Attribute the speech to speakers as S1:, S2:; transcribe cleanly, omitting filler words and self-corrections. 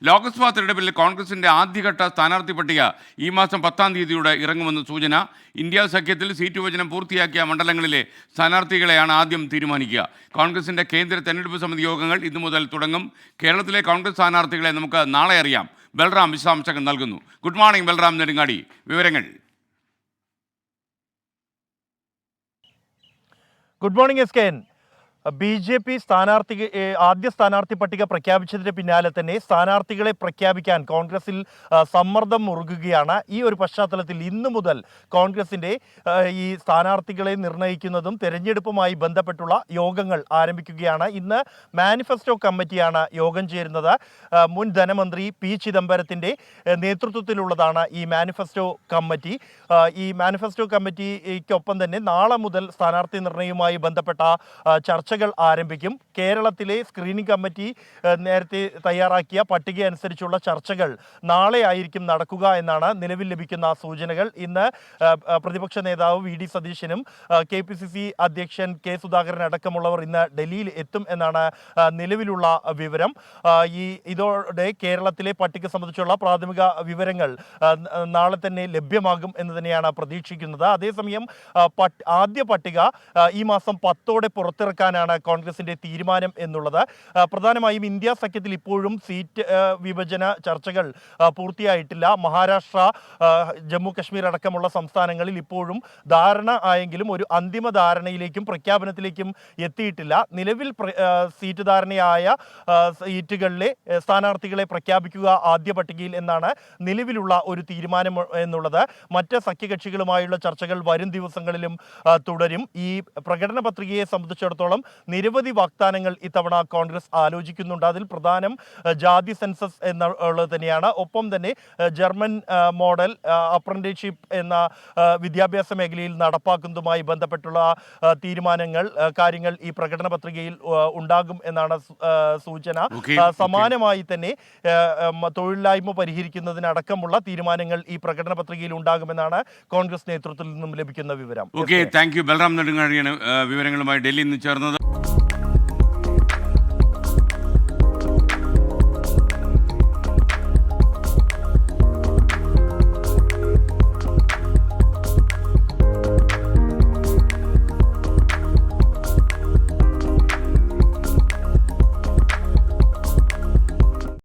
S1: ലോക്സഭാ തെരഞ്ഞെടുപ്പിൽ കോൺഗ്രസിന്റെ ആദ്യഘട്ട സ്ഥാനാർത്ഥി പട്ടിക ഈ മാസം 10-ാം തീയതിയോടെ ഇറങ്ങുമെന്ന് സൂചന. ഇന്ത്യ സഖ്യത്തിൽ സീറ്റ് വിഭജനം പൂർത്തിയാക്കിയ മണ്ഡലങ്ങളിലെ സ്ഥാനാർത്ഥികളെയാണ് ആദ്യം തീരുമാനിക്കുക. കോൺഗ്രസിന്റെ കേന്ദ്ര തെരഞ്ഞെടുപ്പ് സമിതി യോഗങ്ങൾ ഇന്നു മുതൽ തുടങ്ങും. കേരളത്തിലെ കോൺഗ്രസ് സ്ഥാനാർത്ഥികളെ നമുക്ക് നാളെ അറിയാം. ബൽറാം വിശദാംശങ്ങൾ നൽകുന്നു. ഗുഡ് മോർണിംഗ് ബൽറാം നെടുങ്ങാടി, വിവരങ്ങൾ.
S2: Good morning S K. BJP ആദ്യ സ്ഥാനാർത്ഥി പട്ടിക പ്രഖ്യാപിച്ചതിന് പിന്നാലെ തന്നെ സ്ഥാനാർത്ഥികളെ പ്രഖ്യാപിക്കാൻ കോൺഗ്രസിൽ സമ്മർദ്ദം മുറുകുകയാണ്. ഈ ഒരു പശ്ചാത്തലത്തിൽ ഇന്നു മുതൽ കോൺഗ്രസിൻ്റെ ഈ സ്ഥാനാർത്ഥികളെ നിർണ്ണയിക്കുന്നതും തെരഞ്ഞെടുപ്പുമായി ബന്ധപ്പെട്ടുള്ള യോഗങ്ങൾ ആരംഭിക്കുകയാണ്. ഇന്ന് മാനിഫെസ്റ്റോ കമ്മിറ്റിയാണ് യോഗം ചേരുന്നത്. മുൻ ധനമന്ത്രി P. ചിദംബരത്തിൻ്റെ നേതൃത്വത്തിലുള്ളതാണ് ഈ മാനിഫെസ്റ്റോ കമ്മിറ്റി. ഈ മാനിഫെസ്റ്റോ കമ്മിറ്റിക്കൊപ്പം തന്നെ നാളെ മുതൽ സ്ഥാനാർത്ഥി നിർണ്ണയവുമായി ബന്ധപ്പെട്ട ചർച്ചകൾ ആരംഭിക്കും. കേരളത്തിലെ സ്ക്രീനിംഗ് കമ്മിറ്റി നേരത്തെ തയ്യാറാക്കിയ പട്ടിക അനുസരിച്ചുള്ള ചർച്ചകൾ നാളെ ആയിരിക്കും നടക്കുക എന്നാണ് നിലവിൽ ലഭിക്കുന്ന സൂചനകൾ. ഇന്ന് പ്രതിപക്ഷ നേതാവ് VD സതീശനും KPCC അധ്യക്ഷൻ K. സുധാകരൻ അടക്കമുള്ളവർ ഇന്ന് ഡൽഹിയിൽ എത്തും എന്നാണ് നിലവിലുള്ള വിവരം. ഇതോടെ കേരളത്തിലെ പട്ടിക സംബന്ധിച്ചുള്ള പ്രാഥമിക വിവരങ്ങൾ നാളെ തന്നെ ലഭ്യമാകും എന്ന് തന്നെയാണ് പ്രതീക്ഷിക്കുന്നത്. അതേസമയം ആദ്യ പട്ടിക ഈ മാസം 10-ഓടെ പുറത്തിറക്കാനാണ് കോൺഗ്രസിന്റെ തീരുമാനം എന്നുള്ളത്. പ്രധാനമായും ഇന്ത്യ സഖ്യത്തിൽ ഇപ്പോഴും സീറ്റ് വിഭജന ചർച്ചകൾ പൂർത്തിയായിട്ടില്ല. മഹാരാഷ്ട്ര, ജമ്മു കശ്മീർ അടക്കമുള്ള സംസ്ഥാനങ്ങളിൽ ഇപ്പോഴും ധാരണ ആയെങ്കിലും ഒരു അന്തിമ ധാരണയിലേക്കും പ്രഖ്യാപനത്തിലേക്കും എത്തിയിട്ടില്ല. നിലവിൽ സീറ്റ് ധാരണയായ സീറ്റുകളിലെ സ്ഥാനാർത്ഥികളെ പ്രഖ്യാപിക്കുക ആദ്യ പട്ടികയിൽ എന്നാണ് നിലവിലുള്ള ഒരു തീരുമാനം എന്നുള്ളത്. മറ്റ് സഖ്യകക്ഷികളുമായുള്ള ചർച്ചകൾ വരും ദിവസങ്ങളിലും തുടരും. ഈ പ്രകടന പത്രികയെ സംബന്ധിച്ചിടത്തോളം നിരവധി വാഗ്ദാനങ്ങൾ ഇത്തവണ കോൺഗ്രസ് ആലോചിക്കുന്നുണ്ട്. അതിൽ പ്രധാനം ജാതി സെൻസസ് എന്നുള്ളത് തന്നെയാണ്. ഒപ്പം തന്നെ ജർമ്മൻ മോഡൽ അപ്രന്റീസ്ഷിപ്പ് എന്ന വിദ്യാഭ്യാസ മേഖലയിൽ നടപ്പാക്കുന്നതുമായി ബന്ധപ്പെട്ടുള്ള കാര്യങ്ങൾ ഈ പ്രകടന പത്രികയിൽ ഉണ്ടാകും എന്നാണ് സൂചന. സമാനമായി തന്നെ തൊഴിലില്ലായ്മ പരിഹരിക്കുന്നതിനടക്കമുള്ള തീരുമാനങ്ങൾ ഈ പ്രകടന പത്രികയിൽ ഉണ്ടാകുമെന്നാണ് കോൺഗ്രസ് നേതൃത്വത്തിൽ നിന്നും ലഭിക്കുന്ന വിവരം.
S1: Thank you. ബൽറാം നെടുങ്ങാടിയാണ് വിവരങ്ങളുമായി ഡൽഹിയിൽ നിന്ന് ചേർന്നത്.